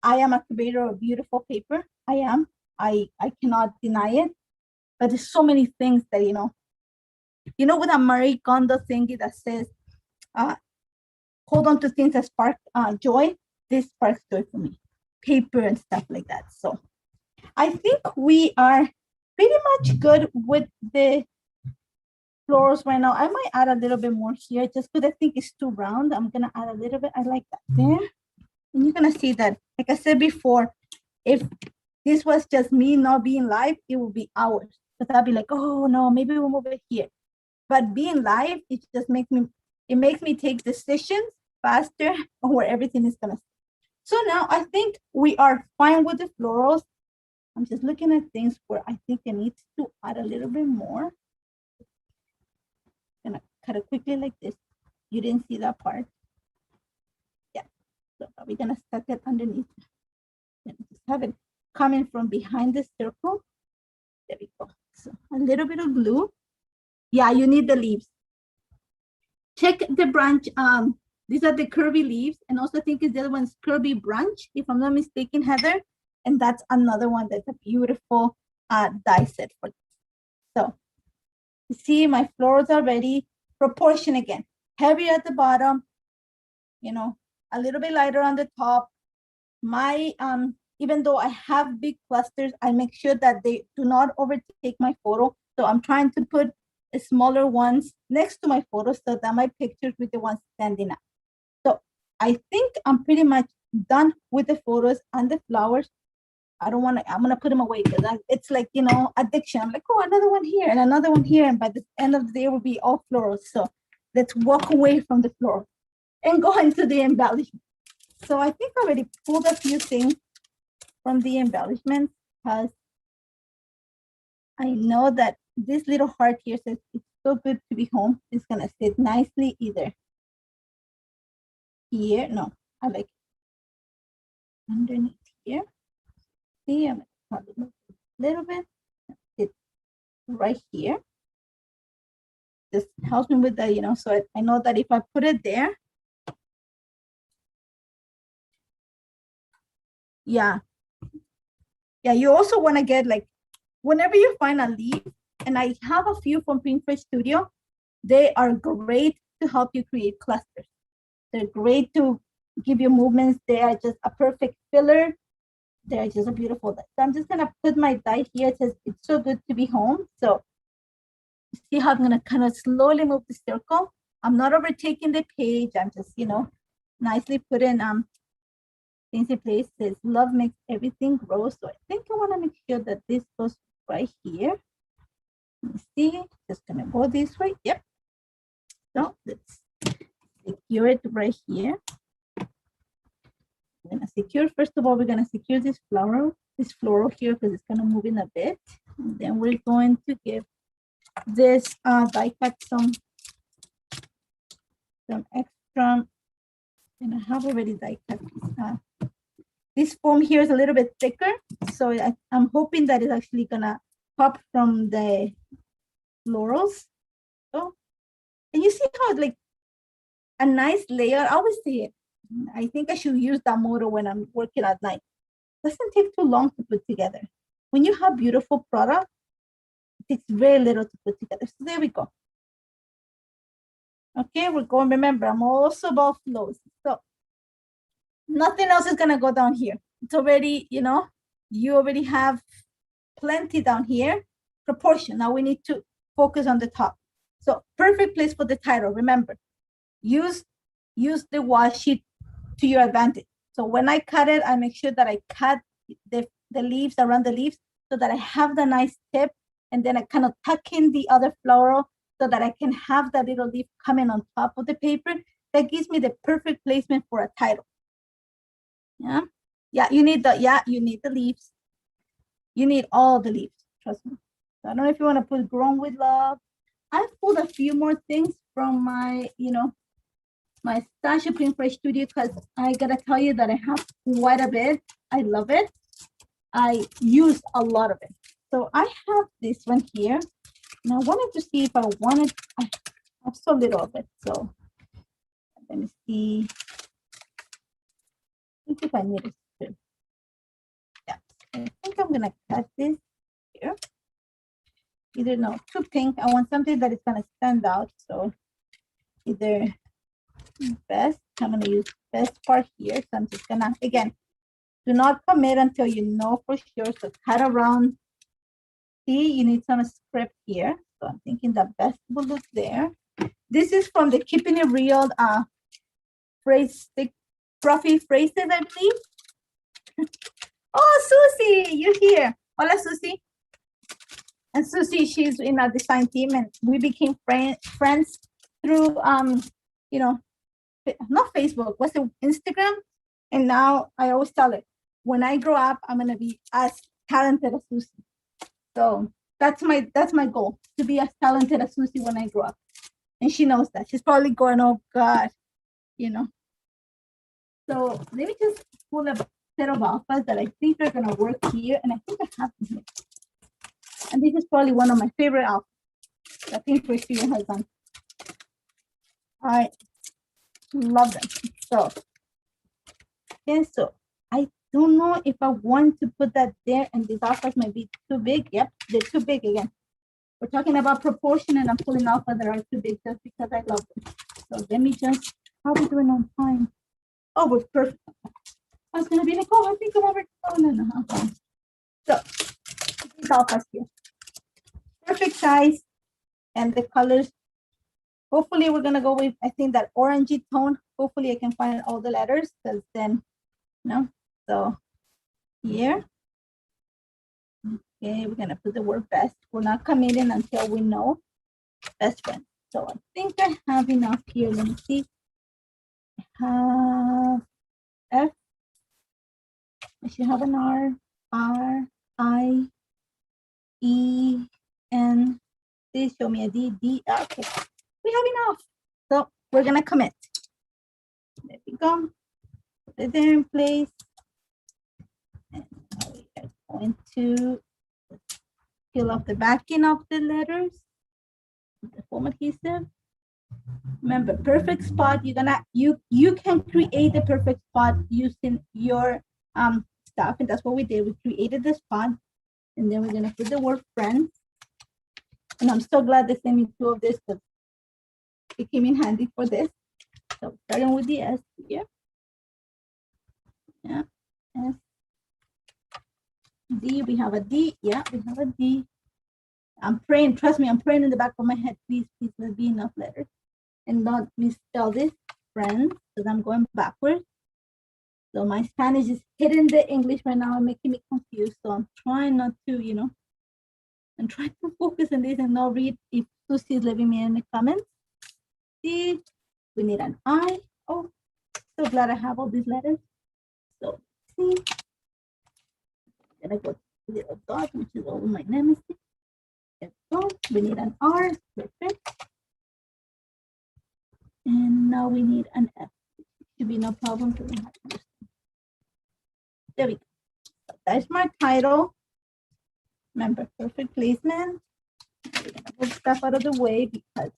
Speaker 1: I am a creator of beautiful paper. I am. I cannot deny it. But there's so many things that, you know, with a Marie Kondo thingy that says, hold on to things that spark joy. This sparks joy for me. Paper and stuff like that. So I think we are pretty much good with the florals right now. I might add a little bit more here just because I think it's too round. I'm going to add a little bit. I like that there. And you're going to see that, like I said before, if this was just me not being live, it would be hours. Because I'd be like, oh no, maybe we'll move it here. But being live, it just makes me take decisions faster on where everything is gonna. So now I think we are fine with the florals. I'm just looking at things where I think I need to add a little bit more. I'm gonna cut it quickly like this. You didn't see that part. Yeah. So we're gonna stuck it underneath. And just have it coming from behind the circle. There we go. So a little bit of glue. Yeah, you need the leaves. Check the branch. These are the curvy leaves, and also I think the other one's curvy branch, if I'm not mistaken, Heather. And that's another one that's a beautiful die set for this. So you see my florals are ready. Proportion again, heavier at the bottom, you know, a little bit lighter on the top. My even though I have big clusters, I make sure that they do not overtake my photo. So I'm trying to put smaller ones next to my photos so that my pictures with the ones standing out. So I think I'm pretty much done with the photos and the flowers. I'm gonna put them away because it's like, you know, addiction. I'm like, oh, another one here and another one here. And by the end of the day, it will be all florals. So let's walk away from the floral and go into the embellishment. So I think I already pulled a few things from the embellishments because I know that this little heart here says it's so good to be home. It's gonna sit nicely either here. No, I like it underneath here. See, I'm gonna move a little bit. It's right here. This helps me with the, you know, so I know that if I put it there, yeah, you also want to get like, whenever you find a leaf, and I have a few from Pinterest Studio, they are great to help you create clusters. They're great to give you movements. They are just a perfect filler. They're just a beautiful die. So I'm just gonna put my die here. It says it's so good to be home. So see how I'm gonna kind of slowly move the circle. I'm not overtaking the page. I'm just, you know, nicely putting things in place. Says love makes everything grow. So I think I want to make sure that this goes right here. Let me see. Just gonna go this way. Yep. So let's secure it right here. I'm gonna secure. First of all, we're gonna secure this floral here because it's gonna move in a bit. And then we're going to give this die cut some extra. And I have already die cut. This foam here is a little bit thicker, so I'm hoping that it's actually gonna pop from the florals. Oh, and you see how it's like a nice layer. I always say it. I think I should use that motto when I'm working at night. It doesn't take too long to put together. When you have beautiful product, it takes very little to put together. So there we go. Okay, we're going. Remember, I'm also about flows. So nothing else is gonna go down here. It's already, you already have plenty down here. Proportion. Now we need to focus on the top. So perfect place for the title. Remember, use the washi to your advantage. So when I cut it, I make sure that I cut the leaves around the leaves so that I have the nice tip, and then I kind of tuck in the other floral so that I can have that little leaf coming on top of the paper. That gives me the perfect placement for a title. Yeah, you need the leaves. You need all the leaves, trust me. So I don't know if you want to put grown with love. I've pulled a few more things from my, my stash of Print Fresh Studio, because I gotta tell you that I have quite a bit. I love it. I use a lot of it. So I have this one here, and I wanted to see if I have so little of it. So let me see. I think if I need it. Yeah, I think I'm gonna cut this here. Either too pink. I want something that is gonna stand out. So either best. I'm gonna use best part here. So I'm just gonna, again, do not commit until you know for sure. So cut around. See, you need some script here. So I'm thinking the best will look there. This is from the Keeping It Real phrase stick fluffy phrases, I believe. Oh, Susie, you're here. Hola, Susie. And Susie, she's in our design team, and we became friends through not Facebook, what's it, Instagram? And now I always tell her, when I grow up, I'm gonna be as talented as Susie. So that's my goal, to be as talented as Susie when I grow up. And she knows that. She's probably going, oh God, So let me just pull a set of alphas that I think are gonna work here, and I think I have them here. And this is probably one of my favorite alphas. I think Fresh Studio has done. I love them. So, okay, so I don't know if I want to put that there, and these alphas might be too big. Yep, they're too big again. We're talking about proportion, and I'm pulling alphas that are too big just because I love them. So let me just, how are we doing on time? Oh, we're perfect. I was gonna be like, oh, I think I'm over. Oh, no. Okay. So these alphas here, perfect size, and the colors. Hopefully, we're gonna go with, I think, that orangey tone. Hopefully, I can find all the letters, because then, So here, okay, we're gonna put the word best. We're not committing until we know best friend. So I think I have enough here. Let me see. I have F. I should have an R, I, E, N. Please show me a D, D. Okay, we have enough. So we're gonna commit. There we go. Put it there in place. And now we are going to peel off the backing of the letters. The foam adhesive. Remember, perfect spot. You can create the perfect spot using your stuff, and that's what we did. We created the spot, and then we're gonna put the word friends. And I'm so glad they sent me two of this, because it came in handy for this. So starting with the S here. Yeah. S. D, we have a D. Yeah, we have a D. I'm praying, trust me, I'm praying in the back of my head, please, let be enough letters. And not misspell this, friends, because I'm going backwards. So my Spanish is hitting the English right now and making me confused. So I'm trying not to, you know, I'm trying to focus on this and not read if Susie is leaving me in the comments. See, we need an I. Oh, so glad I have all these letters. So see, then I go to the little dot, which is all my nemesis. There we go. We need an R. Perfect. And now we need an F. Should be no problem. There we go. So that's my title. Remember, perfect placement. We're gonna put stuff out of the way because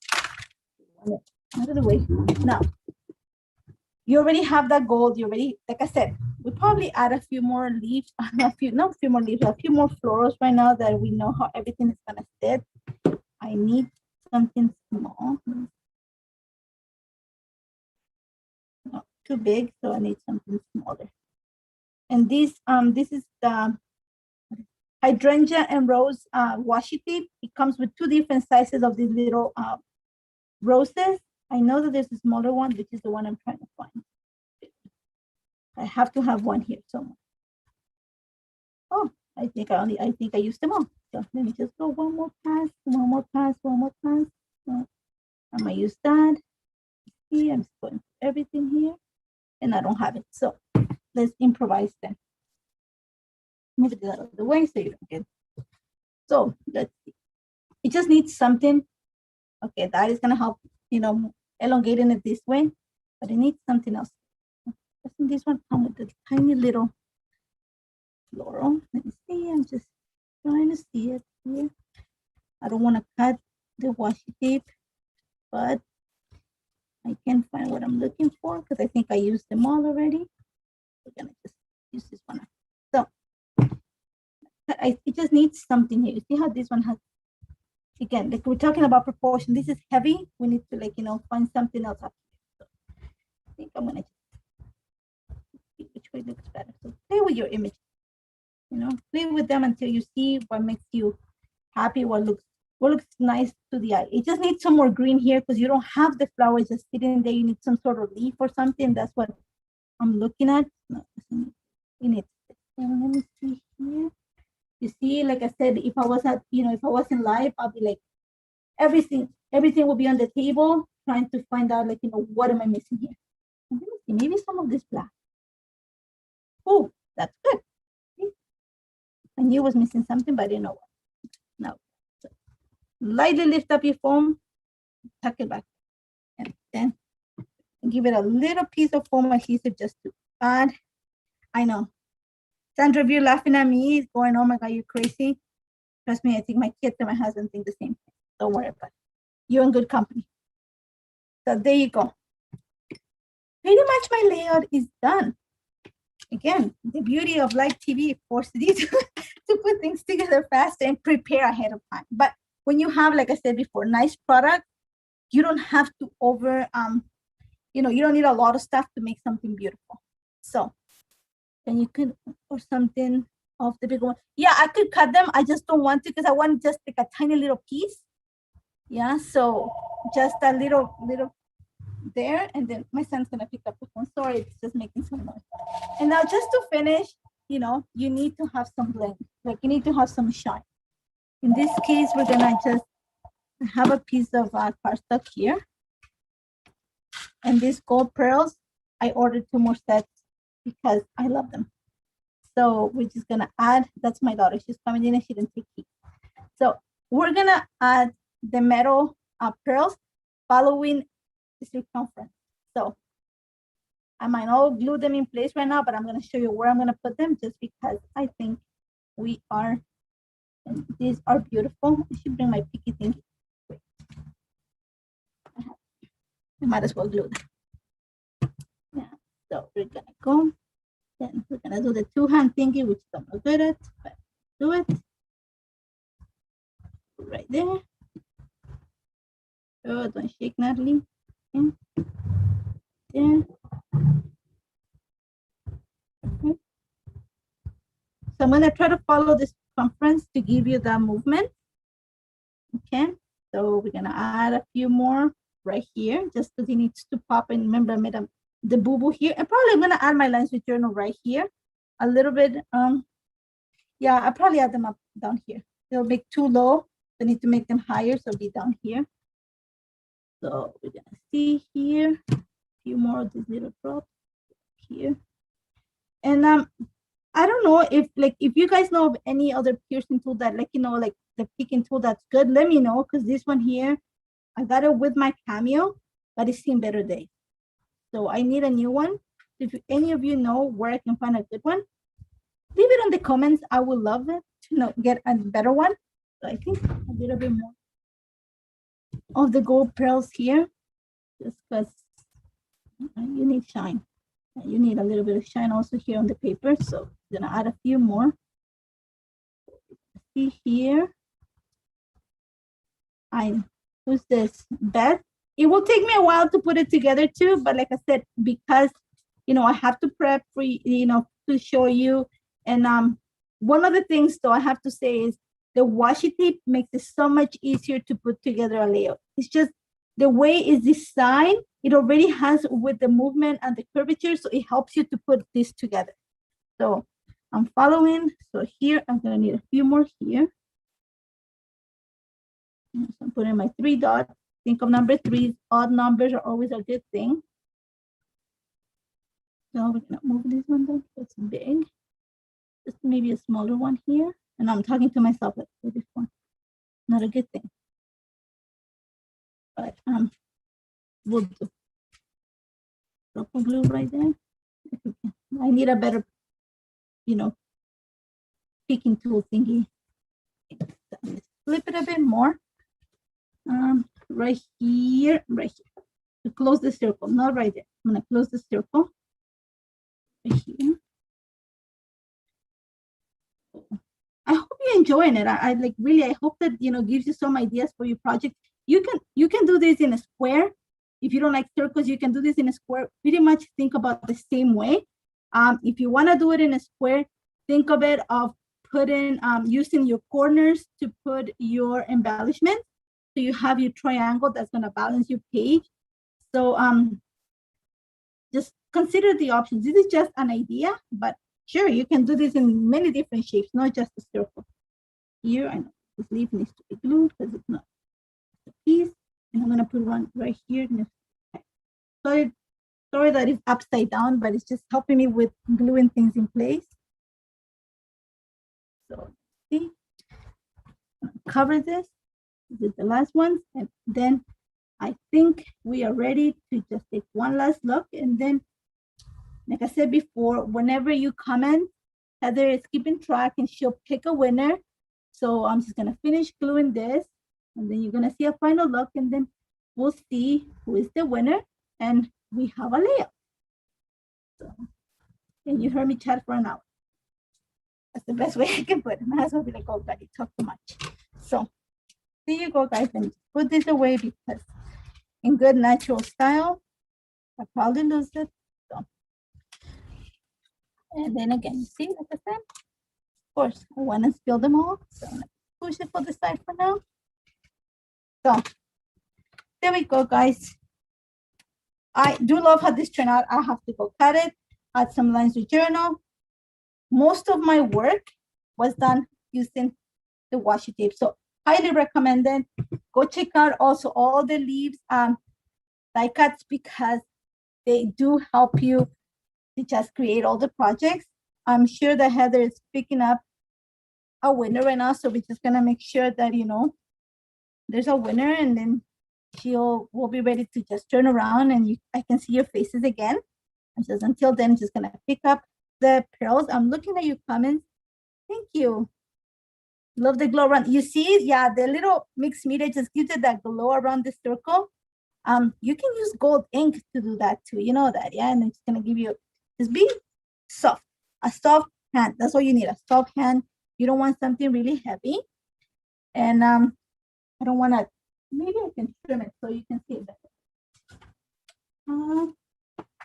Speaker 1: out of the way. Now, you already have that gold. You already, like I said, we probably add a few more leaves, a few more florals right now that we know how everything is gonna sit. I need something small. Not too big, so I need something smaller. And this is the hydrangea and rose washi tape. It comes with 2 different sizes of these little roses. I know that there's a smaller one, which is the one I'm trying to find. I have to have one here somewhere. Oh, I think I used them all. So let me just go one more pass. So I'm gonna use that. See, I'm just going everything here, and I don't have it. So let's improvise then. Move it out of the way so you don't get. So let's see. It just needs something. Okay, that is gonna help, you know, elongating it this way, but it needs something else. Doesn't this one come with a tiny little floral? Let me see. I'm just trying to see it here. I don't want to cut the washi tape, but I can find what I'm looking for because I think I used them all already. We're gonna just use this one. So it just needs something here. You see how this one has, again, like we're talking about proportion. This is heavy. We need to, like, you know, find something else up here. So I think I'm gonna see which way looks better. So play with your image. You know, play with them until you see what makes you happy, what looks nice to the eye. It just needs some more green here because you don't have the flowers just sitting there. You need some sort of leaf or something. That's what I'm looking at. No, in it. Let me see here. You see, like I said, if I was at, you know, if I wasn't live, I'll be like, everything will be on the table, trying to find out, like, you know, what am I missing here? Let me see, maybe some of this black. Oh, that's good. I knew I was missing something, but I didn't know what. No. So lightly lift up your foam, tuck it back, and then give it a little piece of foam adhesive just to add. I know. Sandra, if you're laughing at me, going, oh my God, you're crazy. Trust me, I think my kids and my husband think the same thing. Don't worry about it. You're in good company. So there you go. Pretty much my layout is done. Again, the beauty of live TV forces you to put things together fast and prepare ahead of time. But when you have, like I said before, nice product, you don't have to you know, you don't need a lot of stuff to make something beautiful. So then you could, or something of the big one. Yeah, I could cut them. I just don't want to because I want just like a tiny little piece. Yeah, so just a little there, and then my son's gonna pick up the phone. Sorry, it's just making some noise. And now just to finish, you know, you need to have some blend, like you need to have some shine. In this case, we're gonna just have a piece of cardstock here. And these gold pearls, I ordered 2 more sets because I love them. So we're just gonna add, that's my daughter, she's coming in and she didn't take heat. So we're gonna add the metal pearls following the circumference. So I might not glue them in place right now, but I'm gonna show you where I'm gonna put them just because I think we are, and these are beautiful. I should bring my picky thing. I might as well glue them. Yeah, so we're gonna go. Then we're gonna do the 2-hand thingy, which I'm not good at, but do it. Right there. Oh, don't shake, Natalie. Okay. There. Okay. So I'm gonna try to follow this circumference to give you that movement. Okay, so we're gonna add a few more right here, just because it needs to pop. And remember, I made a the boo-boo here. And probably I'm gonna add my lines with journal right here. A little bit, yeah, I'll probably add them up down here. They'll make too low. I need to make them higher, so it'll be down here. So we're gonna see here, a few more of these little drops here. And I don't know if you guys know of any other piercing tool that like the picking tool that's good, let me know, because this one here, I got it with my Cameo, but it's seen better days. So I need a new one. If any of you know where I can find a good one, leave it in the comments. I would love it to get a better one. So I think a little bit more of the gold pearls here, just because you need shine. You need a little bit of shine also here on the paper. So I'm gonna add a few more. See here. Who's this? Beth. It will take me a while to put it together too, but like I said, because I have to prep for to show you. And one of the things though I have to say is the washi tape makes it so much easier to put together a layout. It's just the way it's designed, it already has with the movement and the curvature, so it helps you to put this together. So I'm following. So here I'm gonna need a few more here. So I'm putting my 3 dots. Think of number 3. Odd numbers are always a good thing. So we're gonna move this one down. It's big. Just maybe a smaller one here. And I'm talking to myself like this one. Not a good thing. But we'll do. Drop of glue right there. I need a better, picking tool thingy. Flip it a bit more. Right here. To close the circle, not right there. I'm gonna close the circle. Right here. I hope you're enjoying it. I like really. I hope that gives you some ideas for your project. You can do this in a square. If you don't like circles, you can do this in a square. Pretty much think about the same way. If you want to do it in a square, think of it of putting using your corners to put your embellishment. So you have your triangle that's going to balance your page. So just consider the options. This is just an idea, but sure, you can do this in many different shapes, not just a circle. Here, I know this leaf needs to be glued because it's not a piece. And I'm going to put one right here. Sorry that it's upside down, but it's just helping me with gluing things in place. So see, cover this. This is the last one. And then I think we are ready to just take one last look. And then, like I said before, whenever you comment, Heather is keeping track and she'll pick a winner. So I'm just gonna finish gluing this, and then you're gonna see a final look, and then we'll see who is the winner, and we have a layout. So, and you heard me chat for an hour. That's the best way I can put it. My husband will be like, oh, God, you talk too much. So here you go, guys, and put this away because in good natural style, I probably lose it. So, and then again, you see, like I said, of course, I want to spill them all. So I'm going to push it for the side for now. So there we go, guys. I do love how this turned out. I have to go cut it, add some lines to journal. Most of my work was done using the washi tape. So highly recommended. Go check out also all the leaves die cuts because they do help you to just create all the projects. I'm sure that Heather is picking up a winner right now. So we're just gonna make sure that there's a winner, and then we'll be ready to just turn around and I can see your faces again. And just until then, just gonna pick up the pearls. I'm looking at your comments. Thank you. Love the glow around. You see, yeah, the little mixed media just gives it that glow around the circle. You can use gold ink to do that too. You know that, yeah? And it's gonna give you, just be soft, a soft hand. That's all you need, a soft hand. You don't want something really heavy. And I don't wanna, maybe I can trim it so you can see it better.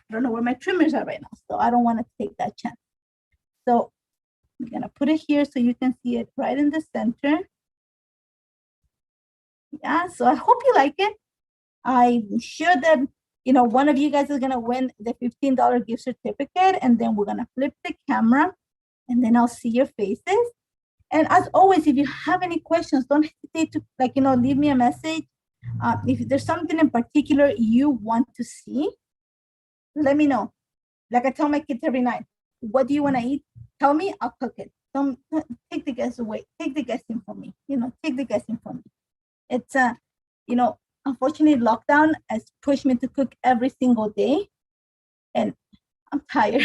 Speaker 1: I don't know where my trimmers are right now, so I don't want to take that chance. So I'm gonna put it here so you can see it right in the center. Yeah, so I hope you like it. I'm sure that you know, one of you guys is gonna win the $15 gift certificate, and then we're gonna flip the camera, and then I'll see your faces. And as always, if you have any questions, don't hesitate to, like, you know, leave me a message. If there's something in particular you want to see, let me know. Like I tell my kids every night, what do you want to eat? Tell me, I'll cook it. Don't take the guess away. Take the guessing from me. You know, take the guessing from me. It's you know, unfortunately, lockdown has pushed me to cook every single day, and I'm tired.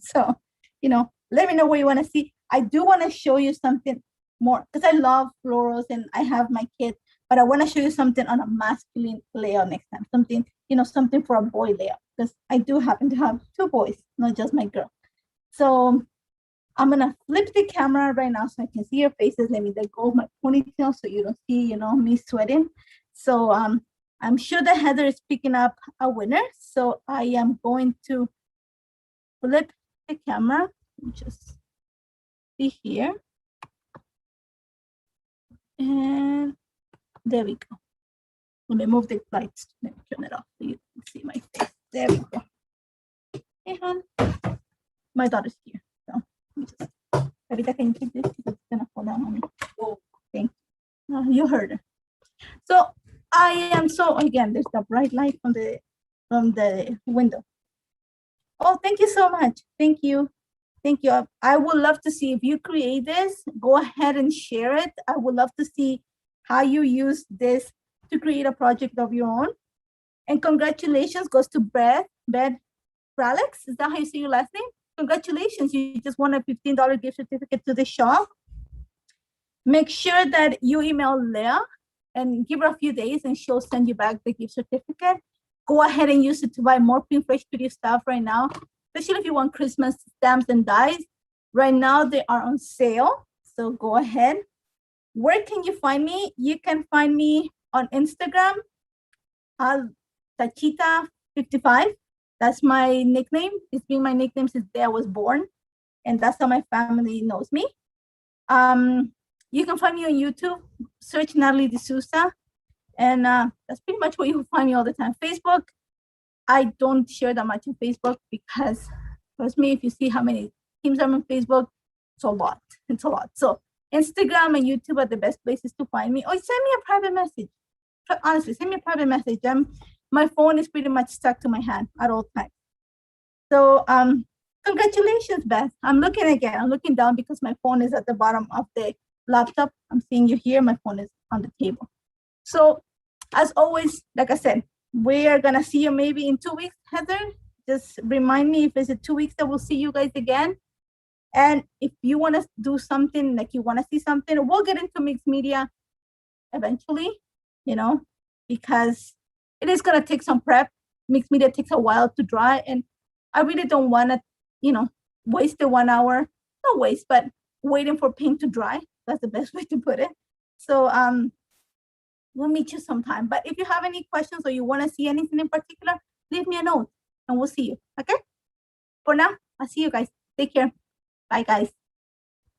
Speaker 1: So, you know, let me know what you want to see. I do want to show you something more because I love florals and I have my kids, but I want to show you something on a masculine layout next time. Something, you know, something for a boy layout, because I do happen to have 2 boys, not just my girl. So I'm gonna flip the camera right now so I can see your faces. Let me let go of my ponytail so you don't see, you know, me sweating. So I'm sure that Heather is picking up a winner. So I am going to flip the camera. Just be here. And there we go. Let me move the lights. Let me turn it off so you can see my face. There we go. Hey, hon. My daughter's here. So just, Rita, can you take this? Because it's gonna fall down on me. Oh, thank you. You heard her. So I am so, again, there's the bright light from the window. Oh, thank you so much. Thank you. Thank you. I would love to see if you create this, go ahead and share it. I would love to see how you use this to create a project of your own. And congratulations goes to Beth Fralex. Is that how you say your last name? Congratulations. You just won a $15 gift certificate to the shop. Make sure that you email Leah and give her a few days and she'll send you back the gift certificate. Go ahead and use it to buy more Pink Fresh Studio stuff right now, especially if you want Christmas stamps and dies. Right now, they are on sale, so go ahead. Where can you find me? You can find me on Instagram, Tachita55. That's my nickname. It's been my nickname since the day I was born, and that's how my family knows me. You can find me on YouTube, search Nathalie D'Souza, and that's pretty much where you'll find me all the time. Facebook, I don't share that much on Facebook because, trust me, if you see how many teams I'm on Facebook, it's a lot. It's a lot. So Instagram and YouTube are the best places to find me. Or send me a private message. Honestly, send me a private message. My phone is pretty much stuck to my hand at all times. So congratulations, Beth. I'm looking again. I'm looking down because my phone is at the bottom of the laptop. I'm seeing you here. My phone is on the table. So as always, like I said, we are going to see you maybe in 2 weeks, Heather. Just remind me if it's in 2 weeks that we'll see you guys again. And if you want to do something, like you want to see something, we'll get into mixed media eventually, you know, because it is going to take some prep. Mixed media takes a while to dry. And I really don't want to, you know, waste the 1 hour, not waste, but waiting for paint to dry. That's the best way to put it. So we'll meet you sometime. But if you have any questions or you want to see anything in particular, leave me a note and we'll see you. Okay? For now, I'll see you guys. Take care. Bye, guys.